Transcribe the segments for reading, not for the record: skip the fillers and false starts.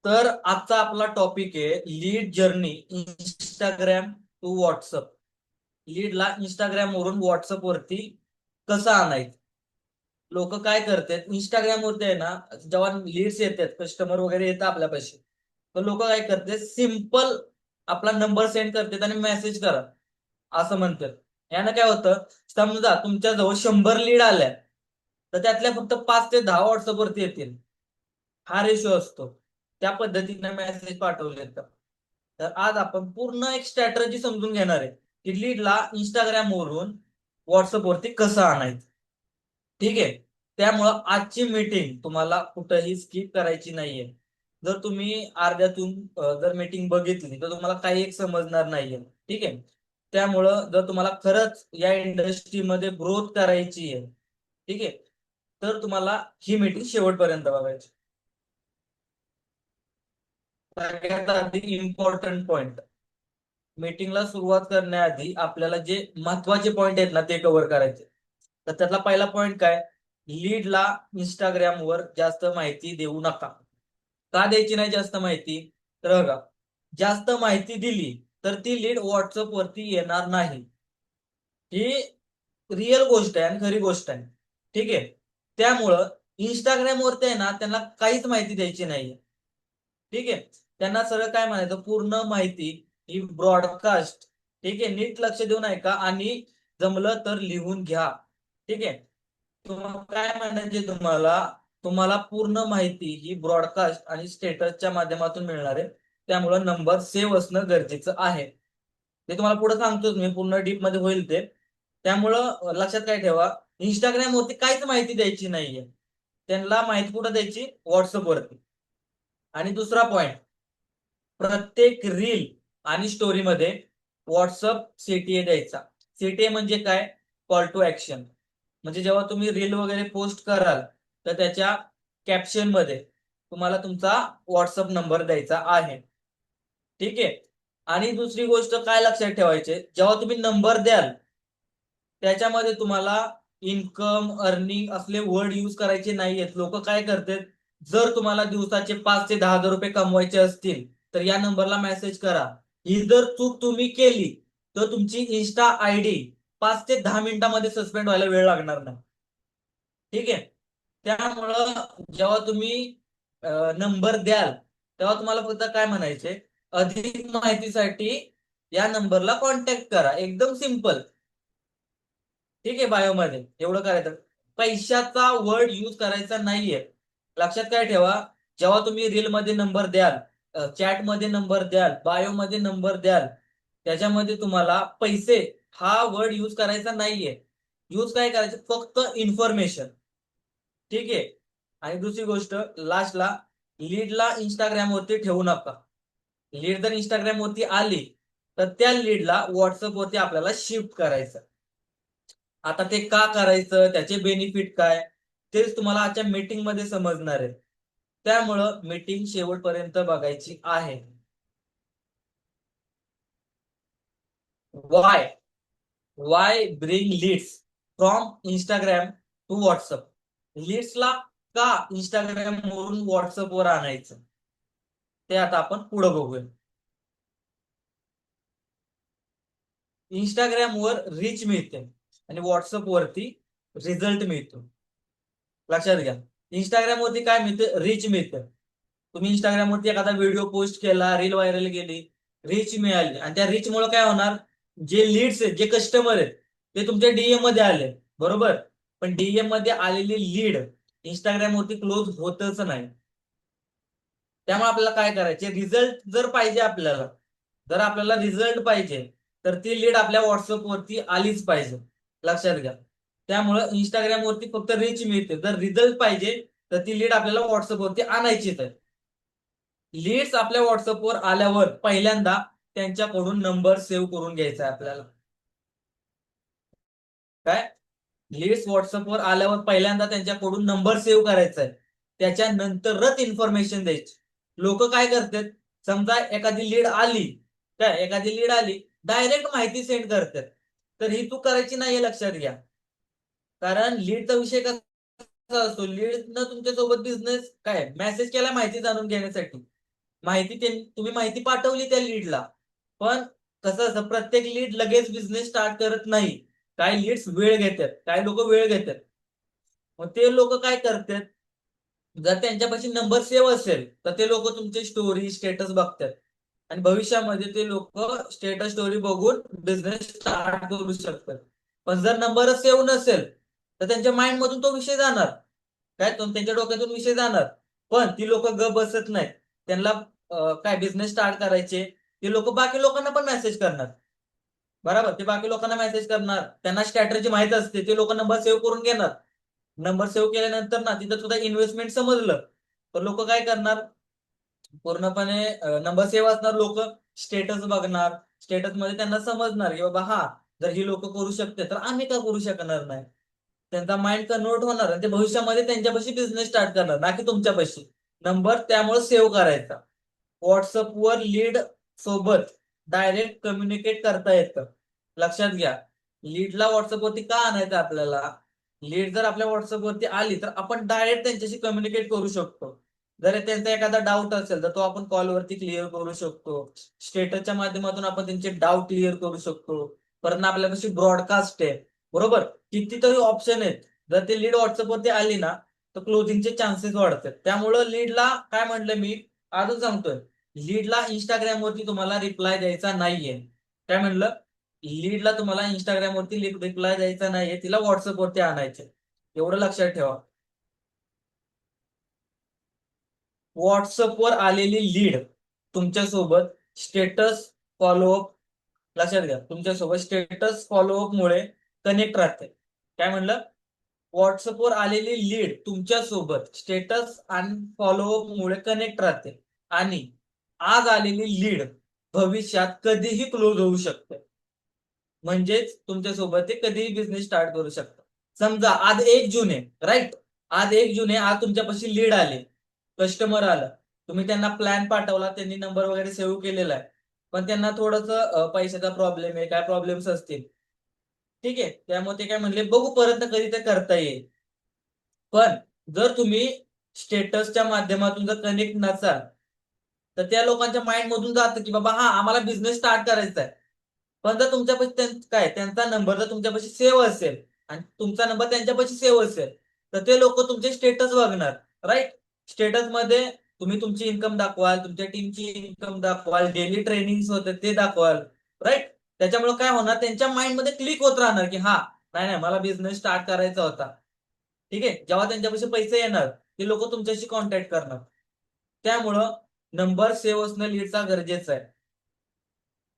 तर आजचा आपला टॉपिक आहे lead journey Instagram to WhatsApp. लीडला इंस्टाग्राम वरून व्हॉट्सअप वरती कसं आणायचं. लोक काय करतात इंस्टाग्राम वरती आहे ना, जेव्हा लीड्स येतात कस्टमर वगैरे येतात आपल्यापाशी, तर लोक काय करतात सिंपल आपला नंबर सेंड करतात आणि मेसेज करा असं म्हणतात. यानं काय होतं, समजा तुमच्या जवळ 100 लीड आल्या तर त्यातल्या फक्त 5 ते 10 व्हॉट्सअप वरती येतील. हा रेशो असतो. त्या पद्धतीने मेसेज पाठवले तर तर आज आपण पूर्ण एक स्ट्रॅटर्जी समजून घेणार आहे की लीडला इंस्टाग्राम वरून व्हॉट्सअप वरती कसं आणायचं. ठीक आहे. त्यामुळं आजची मीटिंग तुम्हाला कुठंही स्किप करायची नाहीये. जर तुम्ही अर्ध्यातून जर मीटिंग बघितली तर तुम्हाला काही एक समजणार नाहीये. ठीक आहे. त्यामुळं जर तुम्हाला खरंच या इंडस्ट्रीमध्ये ग्रोथ करायची आहे, ठीक आहे, तर तुम्हाला ही मीटिंग शेवटपर्यंत बघायची. सगळ्यात आधी इम्पॉर्टंट पॉइंट, मीटिंगला सुरुवात करण्याआधी आपल्याला जे महत्वाचे पॉइंट आहेत ना ते कव्हर करायचे. तर त्यातला पहिला पॉइंट काय, लीडला इंस्टाग्रामवर जास्त माहिती देऊ नका. का द्यायची नाही जास्त माहिती, तर बघा, जास्त माहिती दिली तर ती लीड व्हॉट्सअप वरती येणार नाही. ही रिअल गोष्ट आहे आणि खरी गोष्ट आहे. ठीक आहे. त्यामुळं इंस्टाग्राम वरती आहे ना त्यांना काहीच माहिती द्यायची नाहीये. ठीक आहे. त्यांना सगळं काय म्हणायचं, पूर्ण माहिती ही ब्रॉडकास्ट. ठीक आहे, नीट लक्ष देऊन ऐका आणि जमलं तर लिहून घ्या. ठीक आहे. तुम्हाला काय म्हणायचे, तुम्हाला तुम्हाला पूर्ण माहिती ही ब्रॉडकास्ट आणि स्टेटसच्या माध्यमातून मिळणार आहे. त्यामुळं नंबर सेव्ह असणं गरजेचं आहे. ते तुम्हाला पुढे सांगतोच मी, पूर्ण डीप मध्ये होईल ते. त्यामुळं लक्षात काय ठेवा, इंस्टाग्राम वरती काहीच माहिती द्यायची नाहीये. त्यांना माहिती कुठं द्यायची, व्हॉट्सअप वरती. आणि दुसरा पॉइंट, प्रत्येक रील आणि स्टोरीमध्ये व्हॉट्सअप सीटीए द्यायचा. सीटीए म्हणजे काय, कॉल टू ऍक्शन. म्हणजे जेव्हा तुम्ही रील वगैरे पोस्ट कराल तर त्याच्या कॅप्शन मध्ये तुम्हाला तुमचा व्हॉट्सअप नंबर द्यायचा आहे. ठीक आहे. आणि दुसरी गोष्ट काय लक्षात ठेवायचे, जेव्हा तुम्ही नंबर द्याल त्याच्यामध्ये तुम्हाला इन्कम अर्निंग असले वर्ड यूज करायचे नाहीयेत. लोक काय करतात, जर तुम्हाला दिवसाचे 5 ते 10 हजार रुपये कमवायचे असतील तर या नंबरला मेसेज करा. ही जर चूक तुम्ही केली तर तुमची इन्स्टा आयडी 5 ते 10 मिनिटांमध्ये सस्पेंड व्हायला वेळ लागणार नाही. ठीक आहे. त्यामुळं जेव्हा तुम्ही नंबर द्याल तेव्हा तुम्हाला फक्त काय म्हणायचे, अधिक माहितीसाठी या नंबरला कॉन्टॅक्ट करा. एकदम सिंपल. ठीक आहे. बायोमध्ये एवढं करायचं, पैशाचा वर्ड यूज करायचा नाहीये. लक्षात काय ठेवा, जेव्हा तुम्ही रील मध्ये नंबर द्याल, चॅट मध्ये नंबर द्याल, बायो मध्ये नंबर द्याल, त्याच्यामध्ये तुम्हाला पैसे हा वर्ड यूज करायचा नाहीये. यूज काय करायचं, फक्त इन्फॉर्मेशन. ठीक आहे. आणि दुसरी गोष्ट, लास्टला, लीडला इंस्टाग्राम वरती ठेवू नका. लीड जर इंस्टाग्राम वरती आली तर त्या लीडला व्हॉट्सअप वरती आपल्याला शिफ्ट करायचं. आता ते का करायचं, त्याचे बेनिफिट काय, तेच तुम्हाला आजच्या मीटिंग मध्ये समजणार आहे. त्यामुळं मीटिंग शेवटपर्यंत बघायची आहे. Why why bring leads from Instagram to WhatsApp. लीड्सला का इंस्टाग्राम वरून व्हॉट्सअप वर आणायचं ते आता आपण पुढे बघूया. इंस्टाग्राम वर रीच मिळते आणि व्हॉट्सअप वरती रिझल्ट मिळतो. लक्षात घ्या. इंस्टाग्राम वरती काय मिळतं, रीच मिळतं. तुम्ही इंस्टाग्राम वरती एखादा व्हिडिओ पोस्ट केला, रील व्हायरल गेली, रीच मिळाली, आणि त्या रीच मुळे काय होणार, जे लीड्स आहेत, जे कस्टमर आहेत, ते तुमच्या डीएम मध्ये आले. बरोबर. पण डीएम मध्ये आलेली लीड इंस्टाग्राम वरती क्लोज होतच नाही. त्यामुळे आपल्याला काय करायचे, रिझल्ट जर पाहिजे आपल्याला, जर आपल्याला रिझल्ट पाहिजे तर ती लीड आपल्या व्हॉट्सअप वरती आलीच पाहिजे. लक्षात घ्या. त्यामुळं इंस्टाग्राम वरती फक्त रीच मिळते, जर रिझल्ट पाहिजे तर ती लीड आपल्याला व्हॉट्सअप वरती आणायचीच आहे. लीड्स आपल्या व्हॉट्सअपवर आल्यावर पहिल्यांदा त्यांच्याकडून नंबर सेव्ह करून घ्यायचा आहे आपल्याला. काय, लीड्स व्हॉट्सअपवर आल्यावर पहिल्यांदा त्यांच्याकडून नंबर सेव्ह करायचा आहे. त्याच्यानंतरच इन्फॉर्मेशन द्यायची. लोक काय करतात, समजा एखादी लीड आली, काय एखादी लीड आली, डायरेक्ट माहिती सेंड करतात. तर ही तू करायची नाहीये, लक्षात घ्या. कारण लीडचा विषय कसा असतो, लीडनं तुमच्यासोबत बिझनेस काय मेसेज केला माहिती जाणून घेण्यासाठी. तुम्ही माहिती पाठवली त्या लीडला, पण कसं असतं प्रत्येक लीड लगेच बिझनेस स्टार्ट करत नाही. काही लीड्स वेळ घेतात, काही लोक वेळ घेतात. मग ते लोक काय करतात, जर त्यांच्यापाशी नंबर सेव्ह असेल तर ते लोक तुमचे स्टोरी स्टेटस बघतात आणि भविष्यामध्ये ते लोक स्टेटस स्टोरी बघून बिझनेस स्टार्ट करू शकतात. पण जर नंबरच सेव्ह नसेल तर त्यांच्या माइंड मधून तो विषय जाणार, काय त्यांच्या डोक्यातून विषय जाणार. पण ती लोक बसत नाहीत. त्यांना काय बिझनेस स्टार्ट करायचे, ते लोक बाकी लोकांना पण मेसेज करणार. बरोबर, ते बाकी लोकांना मेसेज करणार, त्यांना स्ट्रॅटेजी माहित असते, ते लोक नंबर सेव्ह करून घेणार. नंबर सेव्ह केल्यानंतर ना तिथं सुद्धा इन्व्हेस्टमेंट समजलं तर लोक काय करणार, पूर्णपणे नंबर सेव्ह असणार लोक स्टेटस बघणार. स्टेटस मध्ये त्यांना समजणार की बाबा हा, जर ही लोक करू शकते तर आम्ही का करू शकणार नाही. त्यांचा माइंड कन्वर्ट होणार आणि ते भविष्यामध्ये त्यांच्यापाशी बिझनेस स्टार्ट करणार, ना की तुमच्यापाशी. नंबर त्यामुळे सेव्ह करायचा. व्हॉट्सअपवर लीड सोबत डायरेक्ट कम्युनिकेट करता येतं. लक्षात घ्या, लीडला व्हॉट्सअपवरती का आणायचं आपल्याला. लीड जर आपल्या व्हॉट्सअपवरती आली तर आपण डायरेक्ट त्यांच्याशी कम्युनिकेट करू शकतो. जर त्यांचा एखादा डाऊट असेल तर तो आपण कॉलवरती क्लिअर करू शकतो. स्टेटसच्या माध्यमातून आपण त्यांचे डाऊट क्लिअर करू शकतो. परत आपल्यापाशी ब्रॉडकास्ट आहे, बरोबर, कितीतरी ऑप्शन आहेत. जर ते लीड व्हॉट्सअपवरती आली ना तर क्लोजिंगचे चान्सेस वाढतात. त्यामुळं लीडला काय म्हणलं मी, अजून सांगतोय, लीडला इंस्टाग्रामवरती तुम्हाला रिप्लाय द्यायचा नाहीये. काय म्हणलं, लीडला तुम्हाला इंस्टाग्रामवरती रिप्लाय द्यायचा नाहीये, तिला व्हॉट्सअपवरती आणायचे. एवढं लक्षात ठेवा. व्हॉट्सअपवर आलेली लीड तुमच्यासोबत स्टेटस फॉलोअप, लक्षात घ्या, तुमच्यासोबत स्टेटस फॉलोअप मुळे कनेक्ट राहते. काय म्हणलं, व्हॉट्सअपवर आलेली लीड तुमच्यासोबत स्टेटस आणि फॉलोअप मुळे कनेक्ट राहते आणि आज आलेली लीड भविष्यात कधीही क्लोज होऊ शकते. म्हणजेच तुमच्यासोबत ते कधीही बिझनेस स्टार्ट करू शकतात. समजा आज 1 जून आहे, राईट, आज 1 जून आहे, आज तुमच्यापाशी लीड आले, कस्टमर आलं, तुम्ही त्यांना प्लॅन पाठवला, त्यांनी नंबर वगैरे सेव्ह केलेला आहे, पण त्यांना थोडस पैशाचा प्रॉब्लेम आहे, काय प्रॉब्लेम्स असतील, ठीक आहे, त्यामुळे ते काय म्हणले बघू परत कधी ते करता येईल. पण जर तुम्ही स्टेटसच्या माध्यमातून जर कनेक्ट नसाल तर त्या लोकांच्या माइंड मधून जातं की बाबा हा आम्हाला बिझनेस स्टार्ट करायचा आहे. पण जर तुमच्यापाशी काय त्यांचा नंबर जर तुमच्यापाशी सेव्ह असेल आणि तुमचा नंबर त्यांच्यापाशी सेव्ह असेल तर ते लोक तुमचे स्टेटस बघणार, राईट. स्टेटस मध्ये तुम्ही तुमची इन्कम दाखवाल, तुमच्या टीमची इन्कम दाखवाल, डेली ट्रेनिंग होते ते दाखवाल, राईट. त्याच्यामुळे काय होणार, त्यांच्या माइंड मध्ये क्लिक होत राहणार की हा, नाही नाही मला बिझनेस स्टार्ट करायचा होता. ठीक आहे, जेव्हा त्यांच्यापाशी पैसे येणार ते लोक तुमच्याशी कॉन्टॅक्ट करणार. त्यामुळं नंबर सेव्ह असणं लीडचा गरजेचं आहे.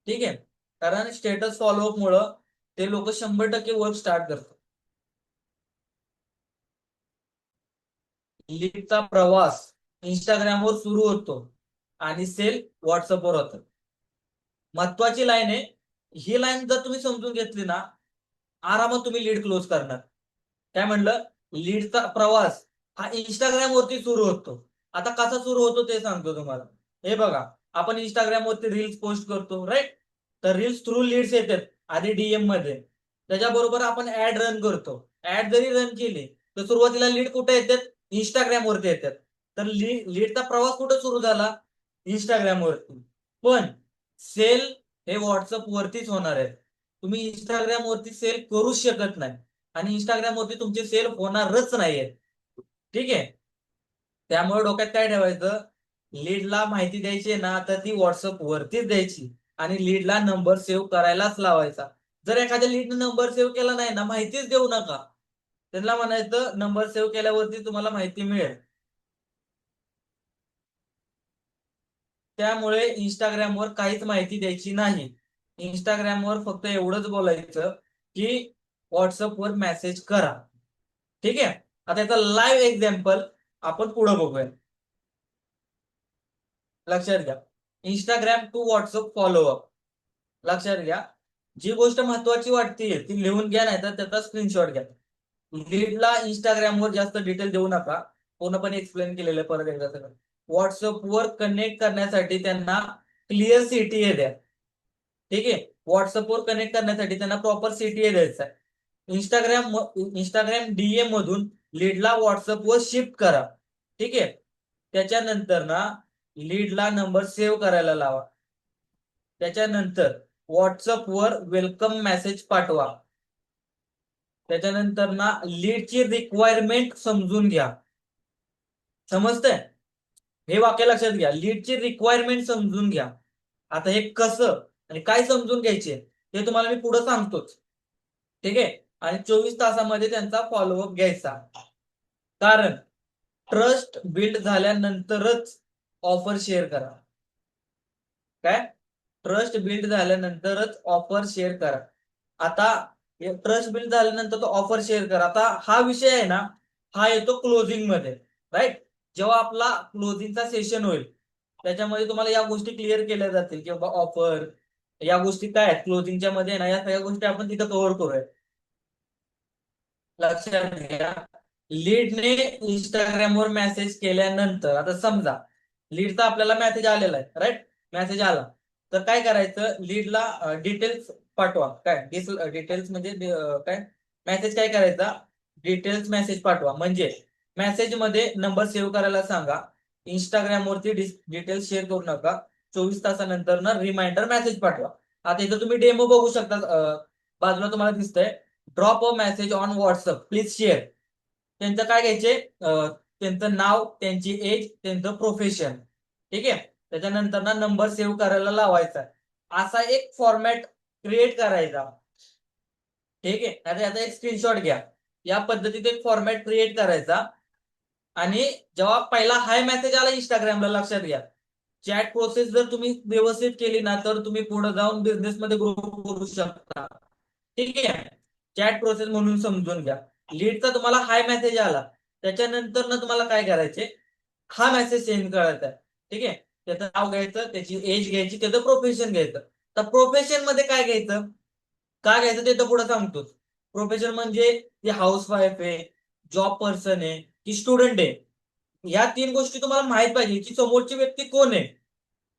ठीक आहे, कारण स्टेटस फॉलोअप मुळे ते लोक 100% वर्क स्टार्ट करतात. लीडचा प्रवास इंस्टाग्रामवर सुरू होतो आणि सेल व्हॉट्सअपवर होतं. महत्वाची लाईन आहे, ही लाईन जर तुम्ही समजून घेतली ना आरामात तुम्ही लीड क्लोज करणार. काय म्हणलं, लीडचा प्रवास हा इंस्टाग्राम वरती सुरू होतो. आता कसा सुरू होतो ते सांगतो तुम्हाला. हे बघा, आपण इंस्टाग्राम वरती रील्स पोस्ट करतो, राईट. तर रील्स थ्रू लीड्स येतात आधी डीएम मध्ये. त्याच्याबरोबर आपण ऍड रन करतो. ऍड जरी रन केली तर सुरुवातीला लीड कुठे येतात, इंस्टाग्राम वरती येतात. तर लीडचा प्रवास कुठे सुरू झाला, इंस्टाग्राम वरती. पण सेल हे व्हॉट्सअप वरतीच होणार आहे. तुम्ही इंस्टाग्राम वरती सेल करूच शकत नाही आणि इंस्टाग्राम वरती तुमचे सेल होणारच नाहीयेत. ठीक आहे, त्यामुळे डोक्यात काय ठेवायचं, लीडला माहिती द्यायची ना तर ती व्हॉट्सअप वरतीच द्यायची आणि लीडला नंबर सेव्ह करायलाच लावायचा. जर एखाद्या लीडने नंबर सेव्ह केला नाही ना, माहितीच देऊ नका. त्यांना म्हणायचं नंबर सेव्ह केल्यावरती तुम्हाला माहिती मिळेल. त्यामुळे इंस्टाग्रामवर काहीच माहिती द्यायची नाही. इंस्टाग्रामवर फक्त एवढंच बोलायचं की व्हॉट्सअपवर मेसेज करा. ठीक आहे, आता याचा लाईव्ह एक्झाम्पल आपण पुढे बघूया. लक्षात घ्या, इंस्टाग्राम टू व्हॉट्सअप फॉलोअप. लक्षात घ्या, जी गोष्ट महत्वाची वाटते ती लिहून घ्या, नाही तर त्याचा स्क्रीनशॉट घ्या. लीडला इंस्टाग्रामवर जास्त डिटेल देऊ नका, पूर्णपणे एक्सप्लेन केलेलं आहे परत एकदा सगळं. व्हॉट्सअपवर कनेक्ट करण्यासाठी त्यांना क्लिअर सीटीए द्या. ठीक आहे, व्हॉट्सअपवर कनेक्ट करण्यासाठी त्यांना प्रॉपर सीटीए द्यायचा आहे. इंस्टाग्राम डीएम मधून लीडला व्हॉट्सअपवर शिफ्ट करा. ठीक आहे, त्याच्यानंतर ना लीडला नंबर सेव्ह करायला लावा. त्याच्यानंतर व्हॉट्सअपवर वेलकम मेसेज पाठवा. त्याच्यानंतर ना लीडची रिक्वायरमेंट समजून घ्या. समजतंय? हे वाक्य लक्षात घ्या, लीडची रिक्वायरमेंट समजून घ्या. आता हे कसं आणि काय समजून घ्यायचे ते तुम्हाला मी पुढे सांगतोच. ठीक आहे. आणि 24 तासामध्ये त्यांचा फॉलोअप घ्यायचा. कारण ट्रस्ट बिल्ड झाल्यानंतरच ऑफर शेअर करा. काय? ट्रस्ट बिल्ड झाल्यानंतरच ऑफर शेअर करा. आता ट्रस्ट बिल्ड झाल्यानंतर तो ऑफर शेअर करा. आता हा विषय आहे ना, हा येतो क्लोजिंग मध्ये, राईट? जेव्हा आपला क्लोजिंगचा सेशन होईल त्याच्यामध्ये तुम्हाला या गोष्टी क्लिअर केल्या जातील की बाबा ऑफर या गोष्टी काय आहेत क्लोजिंगच्या मध्ये ना, या सगळ्या गोष्टी आपण तिथं कव्हर करूया. लक्षात घ्या, लीडने इंस्टाग्रामवर मेसेज केल्यानंतर, आता समजा लीडचा आपल्याला मेसेज आलेला आहे, राईट? मेसेज आला तर काय करायचं, लीडला डिटेल्स पाठवा. काय डिटेल्स म्हणजे काय मेसेज काय करायचा, डिटेल्स मेसेज पाठवा. म्हणजे मेसेज मध्ये नंबर सेव्ह करायला सांगा, इंस्टाग्राम वरती डिटेल्स शेअर करू नका, 24 तासानंतर ना रिमाइंडर मेसेज पाठवा. आता इथं तुम्ही डेमो बघू शकता, बाजूला तुम्हाला दिसतंय drop a message on WhatsApp please share. त्यांचं काय घ्यायचे, त्यांचं नाव, त्यांची एज, त्यांचं प्रोफेशन. ठीक आहे. त्याच्यानंतर ना नंबर सेव्ह करायला लावायचा. असा एक फॉर्मॅट क्रिएट करायचा. ठीक आहे. आता याचा एक स्क्रीनशॉट घ्या. या पद्धतीत एक फॉर्मॅट क्रिएट करायचा. आणि जेव्हा पहिला हाय मेसेज आला इंस्टाग्रामला, लक्षात घ्या, चॅट प्रोसेस जर तुम्ही व्यवस्थित केली ना तर तुम्ही पुढे जाऊन बिझनेस मध्ये ग्रो करू शकता. ठीक आहे. चॅट प्रोसेस म्हणून समजून घ्या. लीडचा तुम्हाला हाय मेसेज आला त्याच्यानंतर ना तुम्हाला काय करायचे, हा मेसेज सेंड करायचा आहे. ठीक आहे. त्याचं नाव घ्यायचं, त्याची एज घ्यायची, त्याचं प्रोफेशन घ्यायचं. तर प्रोफेशन मध्ये काय घ्यायचं, काय घ्यायचं ते तर पुढे सांगतोच. प्रोफेशन म्हणजे ती हाऊस वाईफ आहे, जॉब पर्सन आहे की स्टुडंट आहे, या 3 गोष्टी तुम्हाला माहित पाहिजे की समोरची व्यक्ती कोण आहे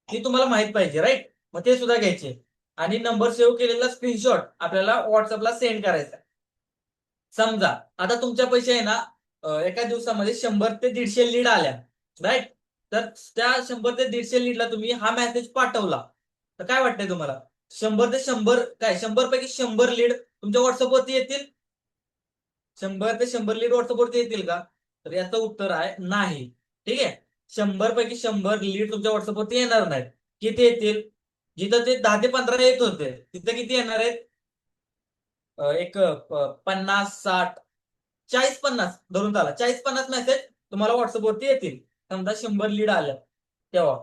ती तुम्हाला माहित पाहिजे, राईट? मग ते सुद्धा घ्यायचे. आणि नंबर सेव्ह केलेला स्क्रीनशॉट आपल्याला व्हॉट्सअपला सेंड करायचा. समजा आता तुमच्या पैसे आहे ना, एका दिवसामध्ये 100 ते 150 लीड आल्या, राईट? तर त्या 100 ते 150 लीडला तुम्ही हा मेसेज पाठवला तर काय वाटतंय तुम्हाला, 100 ते 100 काय 100 पैकी 100 लीड तुमच्या व्हॉट्सअपवरती येतील? 100 ते 100 लीड व्हॉट्सअपवरती येतील का? तर याचं उत्तर आहे नाही. ठीक आहे. 100 पैकी 100 लीड तुमच्या व्हॉट्सअपवरती येणार नाहीत. किती येतील? जिथं ते 10 ते 15 येत होते तिथं किती येणार आहेत? एक 50, 60, 40, 50 धरून चाला, 40, 50 मेसेज तुम्हाला व्हॉट्सअपवरती येतील. समजा 100 लीड आल्या तेव्हा.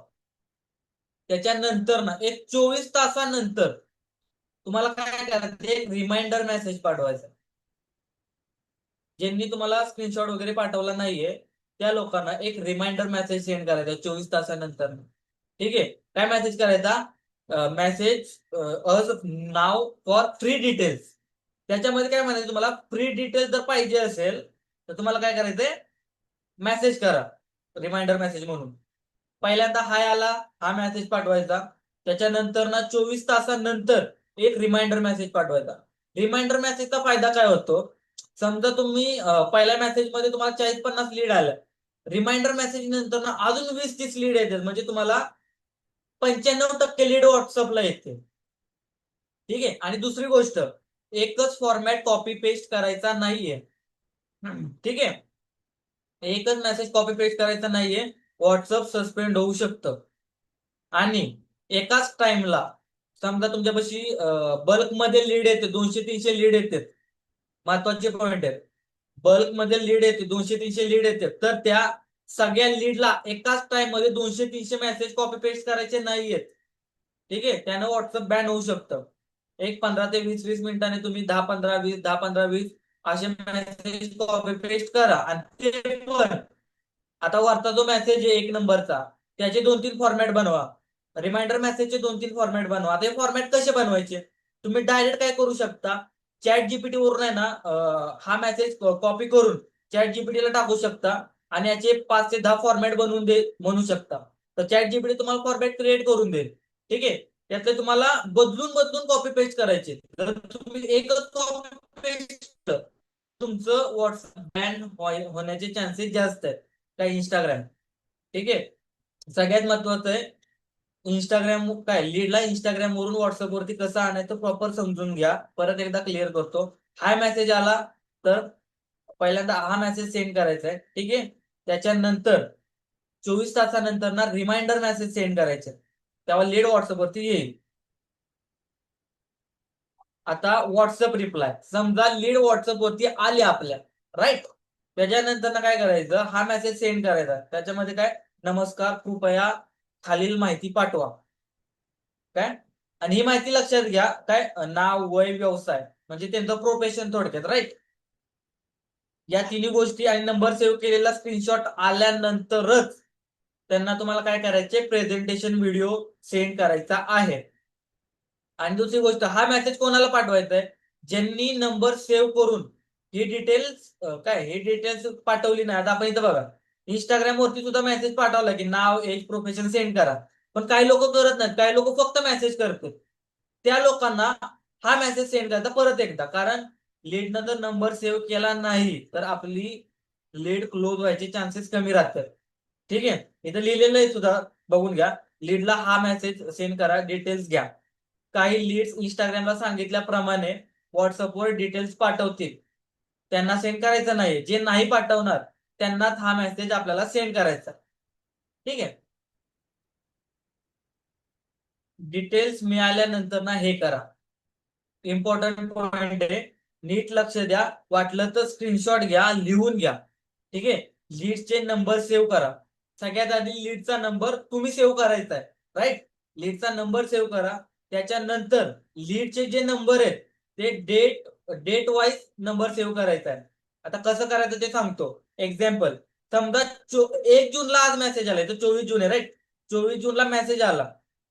त्याच्यानंतर ना एक 24 तासानंतर तुम्हाला काय करायचं, एक रिमाइंडर मेसेज पाठवायचा. ज्यांनी तुम्हाला स्क्रीनशॉट वगैरे पाठवला नाहीये त्या लोकांना एक रिमाइंडर मेसेज सेंड करायचा 24 तासानंतर. ठीक आहे. काय मेसेज करायचा, मेसेज अज नाव फॉर फ्री डिटेल्स. त्याच्यामध्ये काय म्हणायचं, तुम्हाला फ्री डिटेल्स जर पाहिजे असेल तर तुम्हाला काय करायचंय, मेसेज करा रिमाइंडर मेसेज म्हणून. पहिल्यांदा हाय आला, हा मेसेज पाठवायचा. त्याच्यानंतर ना 24 तासानंतर एक रिमाइंडर मेसेज पाठवायचा. रिमाइंडर मेसेजचा फायदा काय होतो, समजा तुम्ही पहिल्या मेसेज मध्ये तुम्हाला 40, 50 लीड आल्या, रिमाइंडर मेसेज नंतर ना अजून 20, 30 लीड येतात, म्हणजे तुम्हाला 95% लीड व्हॉट्सअपला येते. ठीक आहे. आणि दुसरी गोष्ट, एकच फॉर्मॅट कॉपी पेस्ट करायचा नाहीये. ठीक आहे. एकच मेसेज कॉपी पेस्ट करायचा नाहीये, व्हॉट्सअप सस्पेंड होऊ शकतं. आणि एकाच टाइमला समजा तुमच्यापाशी बल्कमध्ये लीड येते, 200, 300 लीड येते, महत्वाचे पॉइंट आहेत, बल्कमध्ये लीड येते, 200, 300 लीड येते, तर त्या सगळ्या लीडला एकाच टाइम मध्ये 200, 300 मेसेज कॉपी पेस्ट करायचे नाहीयेत. ठीक आहे. त्यानं व्हॉट्सअप बॅन होऊ शकतं. एक 15 ते 20 मिनिटांनी तुम्ही 10, 15, 20, 10, 15, 20 असे मेसेज कॉपी पेस्ट करा. आणि ते पण आता वरचा जो मेसेज आहे 1 नंबरचा, त्याचे 2-3 फॉर्मॅट बनवा. रिमाइंडर मेसेजचे 2-3 फॉर्मॅट बनवा. आता हे फॉर्मॅट कसे बनवायचे, तुम्ही डायरेक्ट काय करू शकता, चॅट जीपीटी वरून आहे ना, हा मेसेज कॉपी करून चॅट जीपीटीला टाकू शकता आणि याचे 5 ते 10 फॉर्मॅट बनवून दे म्हणू शकता. तर चॅट जीपीटी तुम्हाला फॉर्मॅट क्रिएट करून देईल. ठीक आहे. त्यातले तुम्हाला बदलून बदलून कॉपी पेस्ट करायचे. जर तुम्ही एकच कॉपी पेस्ट, तुमचं व्हॉट्सअप बॅन होण्याचे चान्सेस जास्त आहेत, काय इंस्टाग्राम. ठीक आहे. सगळ्यात महत्वाचं आहे इंस्टाग्राम काय लीडला इंस्टाग्राम वरून व्हॉट्सअप वरती कसं आणायचं प्रॉपर समजून घ्या. परत एकदा क्लिअर करतो. हाय मेसेज आला तर पहिल्यांदा हा मेसेज सेंड करायचा आहे, ठीक आहे. त्याच्यानंतर 24 तासानंतर ना रिमाइंडर मेसेज सेंड करायचे, तेव्हा लीड व्हॉट्सअप वरती येईल. आता व्हॉट्सअप रिप्लाय समजा लीड व्हॉट्सअप वरती आली आपल्या, राईट. त्याच्यानंतर ना काय करायचं, हा मेसेज सेंड करायचा. त्याच्यामध्ये काय, नमस्कार, कृपया खालील माहिती पाठवा. काय, आणि ही माहिती लक्षात घ्या, काय नाव, वय, व्यवसाय, म्हणजे त्यांचं प्रोफेशन थोडक्यात, राईट. या तिन्ही गोष्टी आणि नंबर सेव्ह केलेला स्क्रीनशॉट आल्यानंतरच त्यांना तुम्हाला काय करायचे, प्रेझेंटेशन व्हिडिओ सेंड करायचा आहे. आणि दुसरी गोष्ट, हा मेसेज कोणाला पाठवायचा आहे, ज्यांनी नंबर सेव्ह करून ही डिटेल्स काय हे डिटेल्स पाठवली नाही. आता आपण इथं बघा, इंस्टाग्राम वरती सुद्धा मेसेज पाठवला की नाव, एज, प्रोफेशन सेंड करा. पण काही लोक करत नाहीत, काही लोक फक्त मेसेज करतात. त्या लोकांना हा मेसेज सेंड करायचा परत एकदा, कारण लीडनं जर नंबर सेव्ह केला नाही तर आपली लीड क्लोज व्हायचे चान्सेस कमी राहतात. ठीक आहे, इथं लिहिलेलं आहे सुद्धा, बघून घ्या. लीडला हा मेसेज सेंड करा, डिटेल्स घ्या. काही लीड्स इंस्टाग्रामला सांगितल्याप्रमाणे व्हॉट्सअपवर डिटेल्स पाठवतील, त्यांना सेंड करायचं नाही. जे नाही पाठवणार त्यांनाच हा मेसेज आपल्याला सेंड करायचा. ठीक आहे, डिटेल्स मिळाल्यानंतर ना हे करा, इम्पॉर्टंट पॉइंट आहे, नीट लक्ष द्या. वाटलं तर स्क्रीनशॉट घ्या, लिहून घ्या. ठीक आहे, लीडचे नंबर सेव्ह करा. सगळ्यात आधी लीडचा नंबर तुम्ही सेव्ह करायचा आहे, राईट. लीडचा नंबर सेव्ह करा. त्याच्यानंतर लीडचे जे नंबर आहेत ते डेट वाईज नंबर सेव्ह करायचा आहे. आता कसं करायचं ते सांगतो. एक्झाम्पल, समजा 1 जूनला आज मेसेज आलाय, तर 24 जून आहे, राईट. 24 जूनला मेसेज आला,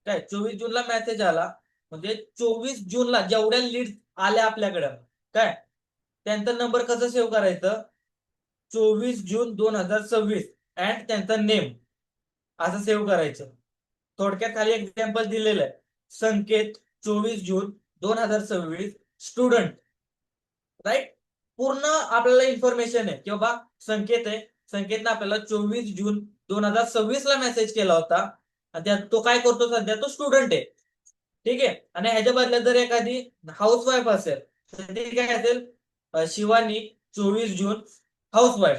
काय 24 जूनला मेसेज आला, म्हणजे 24 जूनला जेवढ्या लीड आल्या आपल्याकडं, काय त्यांचा नंबर कसं सेव्ह करायचं, 24 जून 2026 अँड त्यांचा नेम असं सेव्ह करायचं. थोडक्यात खाली एक्झाम्पल दिलेलं आहे, संकेत 24 जून 2026 स्टुडंट, राईट. पूर्ण आपल्याला इन्फॉर्मेशन आहे की बाबा संकेत आहे, संकेतनं आपल्याला 24 जून 2026 ला मेसेज केला होता, आणि त्यात तो काय करतो सध्या, तो स्टुडंट आहे. ठीक आहे, आणि ह्याच्या बदल्यात जर एखादी हाऊसवाईफ असेल तर ती काय असेल, शिवानी 24 जून हाऊसवाईफ.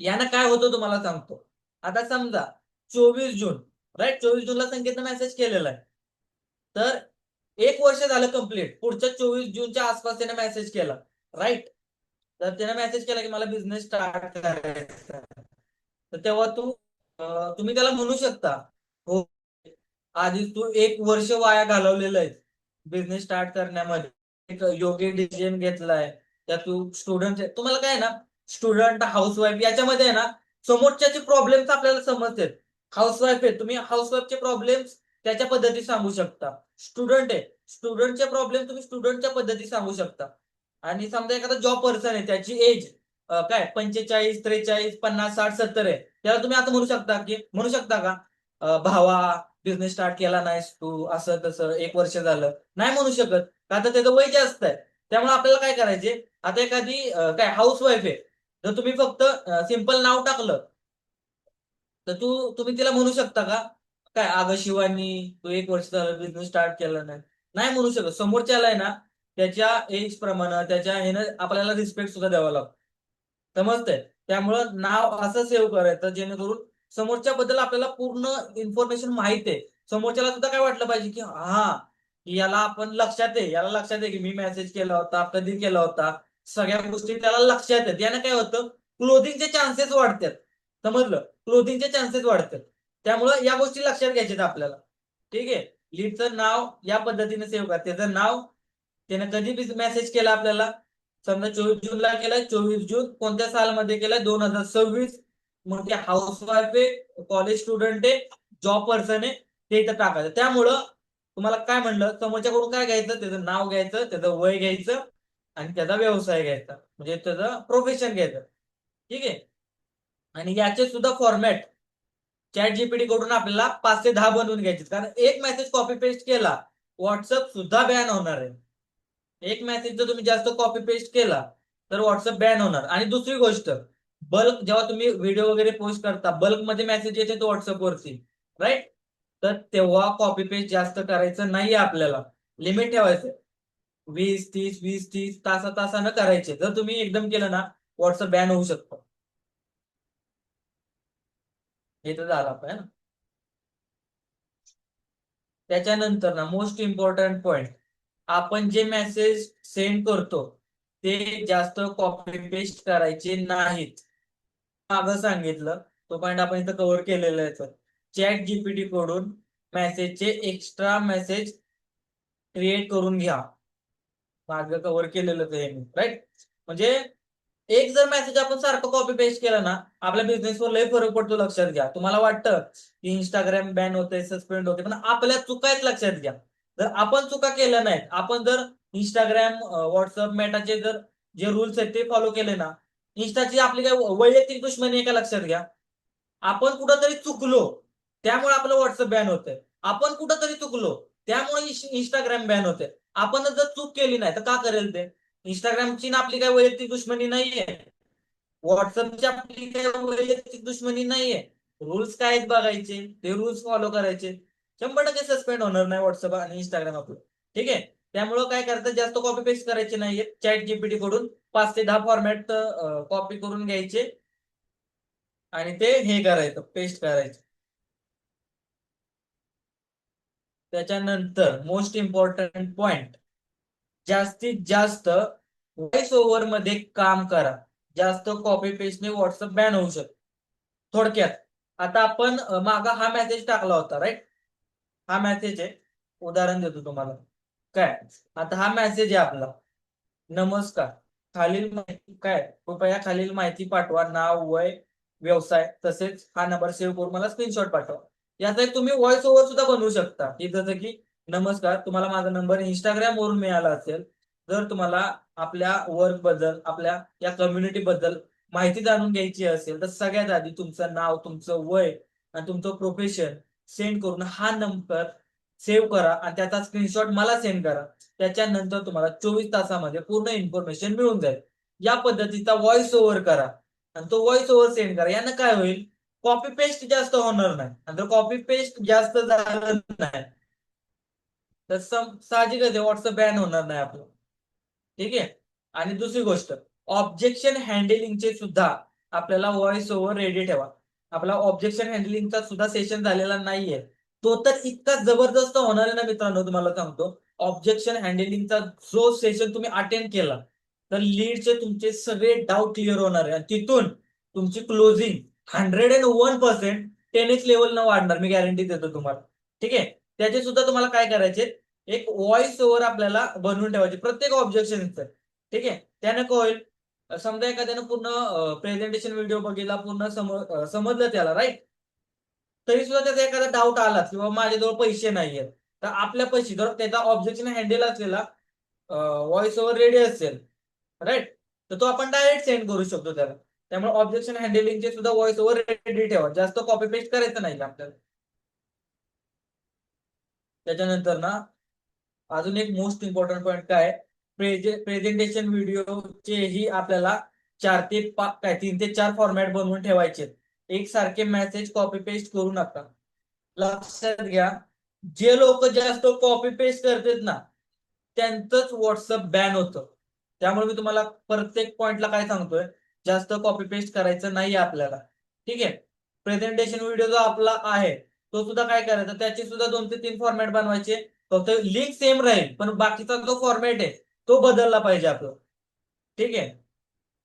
यानं काय होतं तुम्हाला सांगतो. आता समजा 24 जून, राईट, 24 जूनला संकेतनं मेसेज केलेला आहे, तर 1 वर्ष झालं कंप्लीट. पुढच्या 24 जूनच्या आसपास त्याने मेसेज केला, राईट. तर त्याने मेसेज केला की मला बिझनेस स्टार्ट करायचा, तर तेव्हा तुम्ही त्याला म्हणू शकता, हो आधी तू 1 वर्ष वाया घालवलेलं आहे बिझनेस स्टार्ट करण्यामध्ये, एक योग्य डिसिजन घेतलाय. त्या तू स्टुडंट, तुम्हाला काय आहे ना, स्टुडंट, हाऊसवाईफ याच्यामध्ये आहे ना, समोरच्याचे प्रॉब्लेम्स आपल्याला समजतात. हाऊसवाईफ आहे, तुम्ही हाऊसवाईफचे प्रॉब्लेम्स त्याच्या पद्धती सांगू शकता. स्टुडंट आहे, स्टुडंटचे प्रॉब्लेम तुम्ही स्टुडंटच्या पद्धती सांगू शकता. आणि समजा एखादा जॉब पर्सन आहे, त्याची एज काय 45, 43, 50, 60, 70 आहे, त्याला तुम्ही आता म्हणू शकता का, भावा बिझनेस स्टार्ट केला नाहीस तू, असं तसं 1 वर्ष झालं, नाही म्हणू शकत, का तर त्याचं वय जास्त आहे. त्यामुळे आपल्याला काय करायचे, आता एखादी काय हाऊसवाईफ आहे, जर तुम्ही फक्त सिंपल नाव टाकलं तर तुम्ही तिला म्हणू शकता का, काय अगं शिवानी तू 1 वर्ष झालं बिझनेस स्टार्ट केला नाही, नाही म्हणू शकत. समोरच्याला आहे ना, त्याच्या एज प्रमाणे त्याच्या ह्यानं आपल्याला रिस्पेक्ट सुद्धा द्यावा लागतो, समजतंय. त्यामुळं नाव असं सेव्ह करायचं जेणेकरून समोरच्या बद्दल आपल्याला पूर्ण इन्फॉर्मेशन माहित आहे. समोरच्याला सुद्धा काय वाटलं पाहिजे की हा, याला आपण लक्षात आहे, याला लक्षात आहे की मी मेसेज केला होता, कधी केला होता, सगळ्या गोष्टी त्याला लक्षात आहेत. यानं काय होतं, क्लोजिंगचे चान्सेस वाढतात, समजलं, क्लोजिंगचे चान्सेस वाढतात. त्यामुळं या गोष्टी लक्षात घ्यायच्यात आपल्याला. ठीक आहे, लीडचं नाव या पद्धतीने सेव्ह करा. त्याचं नाव, त्यानं कधी मेसेज केला आपल्याला, समजा 24 जूनला केलाय, 24 जून कोणत्या सालमध्ये केलाय, 2026. मग ते हाऊसवाईफ आहे, कॉलेज स्टुडंट आहे, जॉब पर्सन आहे, ते इथं टाकायचं. त्यामुळं तुम्हाला काय म्हणलं, समोरच्याकडून काय घ्यायचं, त्याचं नाव घ्यायचं, त्याचं वय घ्यायचं, आणि त्याचा व्यवसाय घ्यायचा, म्हणजे त्याचं प्रोफेशन घ्यायचं. ठीक आहे, आणि याचे सुद्धा फॉर्मॅट चॅट जीपीटी कडून आपल्याला 5 ते 10 बनवून घ्यायचे, कारण एक मेसेज कॉपी पेस्ट केला, व्हॉट्सअप सुद्धा बॅन होणार आहे. एक मेसेज जर तुम्ही जास्त कॉपी पेस्ट केला तर व्हॉट्सअप बॅन होणार. आणि दुसरी गोष्ट, बल्क जेव्हा तुम्ही व्हिडिओ वगैरे पोस्ट करता, बल्क मध्ये मेसेज येते तो व्हॉट्सअपवरती, राईट? तर तेव्हा कॉपी पेस्ट जास्त करायचं नाहीये आपल्याला, लिमिट ठेवायचं. 20-30 तासानं करायचे. जर तुम्ही एकदम केलं ना, व्हॉट्सअप बॅन होऊ शकतं. हे तर झालं आपलं, है ना? त्याच्यानंतर ना मोस्ट इम्पॉर्टंट पॉइंट, आपण जे मेसेज सेंड करतो ते जास्त कॉपी पेस्ट करायचे नाहीत. मागं सांगितलं तो पॉइंट आपण इथं कव्हर केलेला आहे. चॅट जीपीटी कडून मेसेजचे एक्स्ट्रा मेसेज क्रिएट करून घ्या. मागं कव्हर केलेलं आहे मी, राईट? म्हणजे एक जर मेसेज आपण सारखं कॉपी पेस्ट केला ना, आपल्या बिझनेसवर लय फरक पडतो. लक्षात घ्या. तुम्हाला वाटतं की इंस्टाग्राम बॅन होते, सस्पेंड होते, पण आपल्या चुका आहेत. लक्षात घ्या. जर आपण चुका केल्या नाहीत, आपण जर इंस्टाग्राम, व्हॉट्सअप, मेटाचे जर जे रूल्स आहेत ते फॉलो केले ना, इंस्टाची आपली काही वैयक्तिक दुश्मनी आहे का? लक्षात घ्या. आपण कुठंतरी चुकलो त्यामुळे आपलं व्हॉट्सअप बॅन होतंय. आपण कुठंतरी चुकलो त्यामुळे इंस्टाग्राम बॅन होते. आपण जर चूक केली नाही तर का करेल ते? इंस्टाग्रामची ना आपली काही वैयक्तिक दुश्मनी नाहीये, व्हॉट्सअपची आपली काही वैयक्तिक दुश्मनी नाहीये. रूल्स काय आहेत बघायचे, ते रूल्स फॉलो करायचे. 100% सस्पेंड होणार नाही व्हॉट्सअप आणि इंस्टाग्राम आपलं. ठीक आहे. त्यामुळं काय करतात, जास्त कॉपी पेस्ट करायचे नाहीये. चॅट जीपीटी कडून 5 ते 10 फॉर्मॅट कॉपी करून घ्यायचे आणि ते हे करायचं, पेस्ट करायचं. त्याच्यानंतर मोस्ट इम्पॉर्टंट पॉइंट, जास्तीत जास्त व्हॉइस ओव्हर मध्ये काम करा. जास्त कॉपी पेस्टने व्हॉट्सअप बॅन होऊ शकतो. थोडक्यात आता आपण मागा हा मेसेज टाकला होता, राईट? हा मेसेज आहे. उदाहरण देतो तुम्हाला. काय आता हा मेसेज आहे आपला, नमस्कार, खालील माहिती काय, कृपया खालील माहिती पाठवा, नाव, वय, व्यवसाय, तसेच हा नंबर सेव्ह करून मला स्क्रीनशॉट पाठवा. याचा एक तुम्ही व्हॉइस ओव्हर सुद्धा बनवू शकता, की जसं की नमस्कार, तुम्हाला माझा नंबर इंस्टाग्राम वरून मिळाला असेल. जर तुम्हाला आपल्या वर्क बद्दल, आपल्या या कम्युनिटी बद्दल माहिती जाणून घ्यायची असेल तर सगळ्यात आधी तुमचं नाव, तुमचं वय आणि तुमचं प्रोफेशन सेंड करून हा नंबर सेव्ह करा आणि त्याचा स्क्रीनशॉट मला सेंड करा. त्याच्यानंतर तुम्हाला 24 तासामध्ये पूर्ण इन्फॉर्मेशन मिळून जाईल. या पद्धतीचा व्हॉइस ओव्हर करा आणि तो व्हॉइस ओव्हर सेंड करा. यानं काय होईल, कॉपी पेस्ट जास्त होणार नाही. आणि जर कॉपी पेस्ट जास्त झालं नाही तर साहजिकच व्हॉट्सअप बॅन होणार नाही आपलं. ठीक आहे. आणि दुसरी गोष्ट, ऑब्जेक्शन हँडलिंगचे सुद्धा आपल्याला व्हॉइस ओव्हर रेडी ठेवा. आपला ऑब्जेक्शन हँडलिंगचा सुद्धा सेशन झालेला नाहीये. तो तर इतका जबरदस्त होणार आहे ना मित्रांनो, तुम्हाला सांगतो. ऑब्जेक्शन हँडलिंगचा जो सेशन तुम्ही अटेंड केला तर लीडचे तुमचे सगळे डाऊट क्लिअर होणार आहे आणि तिथून तुमची क्लोजिंग 101% 10x लेवल न वाढणार, मी गॅरंटी देतो तुम्हाला. ठीक आहे. त्याचे सुद्धा तुम्हाला काय करायचे, एक व्हॉइस ओव्हर आपल्याला बनवून ठेवायचे प्रत्येक ऑब्जेक्शनचं. ठीक आहे. त्यानं काय होईल, समजा एखाद्यानं पूर्ण प्रेझेंटेशन व्हिडिओ बघितला, पूर्ण समजलं त्याला, राईट? तरी सुद्धा त्याचा एखादा डाऊट आला किंवा माझ्याजवळ पैसे नाहीयेत, तर आपल्या पैसे जर त्याचा ऑब्जेक्शन हँडल असलेला व्हॉइस ओव्हर रेडी असेल, राईट, तर तो आपण डायरेक्ट सेंड करू शकतो त्याला. त्यामुळे ऑब्जेक्शन हँडलिंगचे सुद्धा व्हॉइस ओव्हर रेडी ठेवा. जास्त कॉपी पेस्ट करायचं नाही आपल्याला. त्याच्यानंतर ना अजून एक मोस्ट इम्पॉर्टंट पॉईंट काय, प्रेझेंटेशन व्हिडिओचेही आपल्याला 3 ते 4 फॉर्मॅट बनवून ठेवायचे. एकसारखे मेसेज कॉपी पेस्ट करू नका. लक्षात घ्या, जे लोक जास्त कॉपी पेस्ट करतात ना त्यांचंच व्हॉट्सअप बॅन होतं. त्यामुळे मी तुम्हाला प्रत्येक पॉइंटला काय सांगतोय, जास्त कॉपी पेस्ट करायचं नाही आपल्याला. ठीक आहे. प्रेझेंटेशन व्हिडिओ जो आपला आहे तो सुद्धा काय करायचा, त्याचे सुद्धा 2 ते 3 फॉर्मॅट बनवायचे. फक्त लिंक सेम राहील पण बाकीचा जो फॉर्मॅट आहे तो बदलला पाहिजे आपला. ठीक आहे.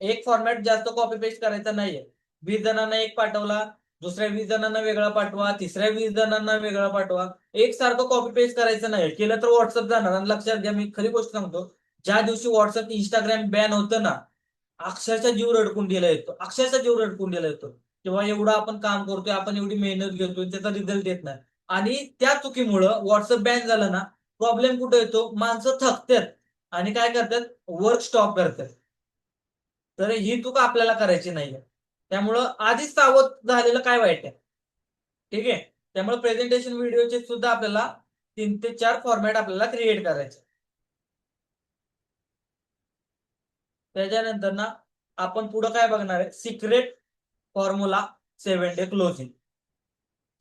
एक फॉर्मॅट जास्त कॉपी पेस्ट करायचा नाहीये. 20 जणांना एक पाठवला, दुसऱ्या 20 जणांना वेगळा पाठवा, तिसऱ्या 20 जणांना वेगळा पाठवा. एकसारखं कॉपी पेस्ट करायचं नाही. केलं तर व्हॉट्सअप जाणार. आणि लक्षात घ्या, मी खरी गोष्ट सांगतो, ज्या दिवशी व्हॉट्सअप, इंस्टाग्राम बॅन होतं ना, अक्षरशः जीव रडकून गेला येतो. अक्षरशः जीव रडकून गेला येतो. तेव्हा एवढं आपण काम करतोय, आपण एवढी मेहनत घेतोय, त्याचा रिझल्ट येत नाही. आणि त्या चुकीमुळं व्हॉट्सअप बॅन झालं ना, प्रॉब्लेम कुठे येतो, माणसं थकतात आणि काय करतात, वर्क स्टॉप करतात. तर ही चूक आपल्याला करायची नाहीये. त्यामुळं आधीच सावध झालेलं काय वाईट आहे. ठीक आहे. त्यामुळे प्रेझेंटेशन व्हिडिओचे सुद्धा आपल्याला 3 ते 4 फॉर्मॅट आपल्याला क्रिएट करायचे. त्याच्यानंतर ना आपण पुढे काय बघणार आहे, secret formula 7 day closing.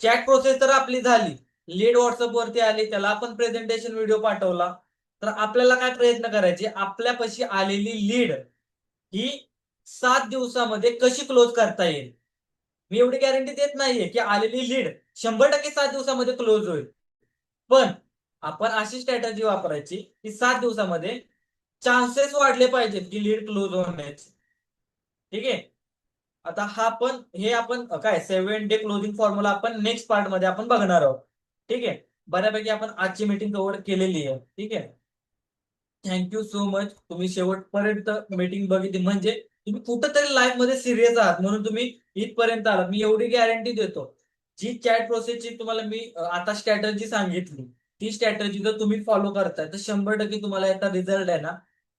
Chat process तर आपली झाली, लीड व्हॉट्सअप वरती आली, त्याला आपण प्रेझेंटेशन व्हिडिओ पाठवला. तर आपल्याला काय प्रयत्न करायचे, आपल्यापाशी आलेली लीड ही 7 दिवसामध्ये कशी क्लोज करता येईल. मी एवढी गॅरंटी देत नाहीये की आलेली लीड 100% 7 दिवसामध्ये क्लोज होईल, पण आपण अशी स्ट्रॅटेजी वापरायची की 7 दिवसामध्ये चान्सेस वाढले पाहिजेत की लीड क्लोज होण्याचे. ठीक आहे. आता हा पण हे आपण काय 7 डे क्लोजिंग फॉर्म्युला आपण नेक्स्ट पार्ट मध्ये आपण बघणार आहोत. ठीक आहे. बऱ्यापैकी आपण आजची मीटिंग कव्हर केलेली आहे. ठीक आहे. Thank you so much. तुम्ही शेवटपर्यंत मीटिंग बघितली म्हणजे तुम्ही कुठंतरी लाईफ मध्ये सिरियस आहात म्हणून तुम्ही इथपर्यंत आलात. मी एवढी गॅरंटी देतो, जी चॅट प्रोसेसची तुम्हाला मी आता स्ट्रॅटर्जी सांगितली, ती स्ट्रॅटर्जी जर तुम्ही फॉलो करताय तर 100% तुम्हाला याचा रिझल्ट आहे ना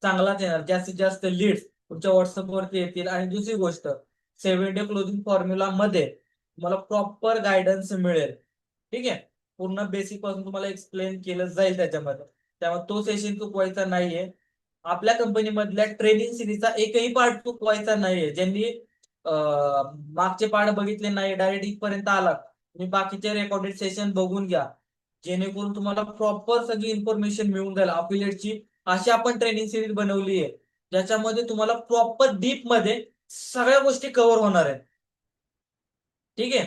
चांगलाच येणार. जास्तीत जास्त लीड्स तुमच्या व्हॉट्सअपवरती येतील. आणि दुसरी गोष्ट, 7 डे क्लोजिंग फॉर्म्युला मध्ये तुम्हाला प्रॉपर गायडन्स मिळेल. ठीक आहे. पूर्ण बेसिक पासून तुम्हाला एक्सप्लेन केलं जाईल त्याच्यामध्ये. त्यामुळे तो सेशन चुकवायचा नाहीये. आपल्या कंपनीमधल्या ट्रेनिंग सिरीजचा एकही पार्ट चुकवायचा नाहीये. ज्यांनी मागचे पार्ट बघितले नाही, डायरेक्ट इथपर्यंत आलात, तुम्ही बाकीचे रेकॉर्डेड सेशन बघून घ्या, जेणेकरून तुम्हाला प्रॉपर सगळी इन्फॉर्मेशन मिळून जाईल. अफिलिएटची अशी आपण ट्रेनिंग सिरीज बनवली आहे ज्याच्यामध्ये तुम्हाला प्रॉपर डीप मध्ये सगळ्या गोष्टी कव्हर होणार आहेत. ठीक आहे.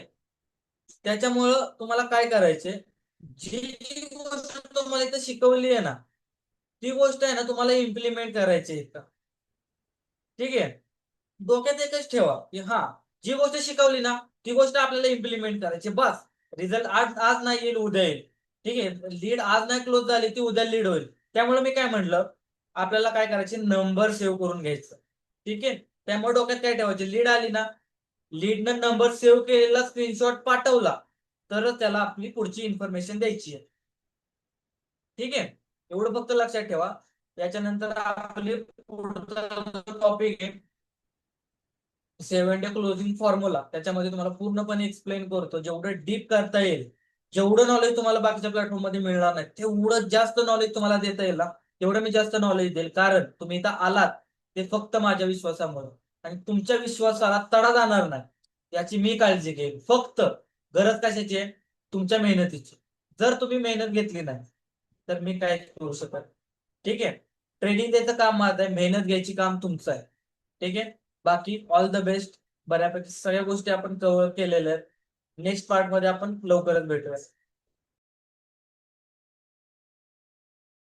त्याच्यामुळं तुम्हाला काय करायचंय, जी जी गोष्ट तुम्हाला इथं शिकवली आहे ना, ती गोष्ट आहे ना तुम्हाला इम्प्लिमेंट करायची आहे इथं. ठीक आहे. डोक्यात एकच ठेवा की हा, जी गोष्ट शिकवली ना ती गोष्ट आपल्याला इम्प्लिमेंट करायची बस. रिझल्ट आज आज नाही येईल, उद्या येईल. ठीक आहे. लीड आज नाही क्लोज झाली ती उद्या लीड होईल. त्यामुळे मी काय म्हटलं, आपल्याला काय करायचे, नंबर सेव्ह करून घ्यायचं. ठीक आहे. त्यामुळे डोक्यात काय ठेवायचे, लीड आली ना, लीडनं नंबर सेव्ह केलेला स्क्रीनशॉट पाठवला तरच त्याला आपली पुढची इन्फॉर्मेशन द्यायची आहे. ठीक आहे. एवढं फक्त लक्षात ठेवा. त्याच्यानंतर आपली पुढचा टॉपिक आहे 7 डे क्लोजिंग फॉर्म्युला. त्याच्यामध्ये तुम्हाला पूर्णपणे एक्सप्लेन करतो, जेवढं डीप करता येईल, जेवढं नॉलेज तुम्हाला बाकीच्या प्लॅटफॉर्म मध्ये मिळणार नाही तेवढं जास्त नॉलेज तुम्हाला देता येईल ना, तेवढं मी जास्त नॉलेज देईल. कारण तुम्ही इथं आलात ते फक्त माझ्या विश्वासामुळे, आणि तुमच्या विश्वासाला तडा जाणार नाही याची मी काळजी घेईन. फक्त गरज कशाची आहे, तुमच्या मेहनतीची. जर तुम्ही मेहनत घेतली नाही तर मी काय करू शकत. ठीक आहे. ट्रेनिंग द्यायचं काम माझं आहे, मेहनत घ्यायची काम तुमचं आहे. ठीक आहे. बाकी ऑल द बेस्ट. बऱ्यापैकी सगळ्या गोष्टी आपण कव्हर केलेल्या आहेत. नेक्स्ट पार्ट मध्ये आपण लवकरच भेटूया.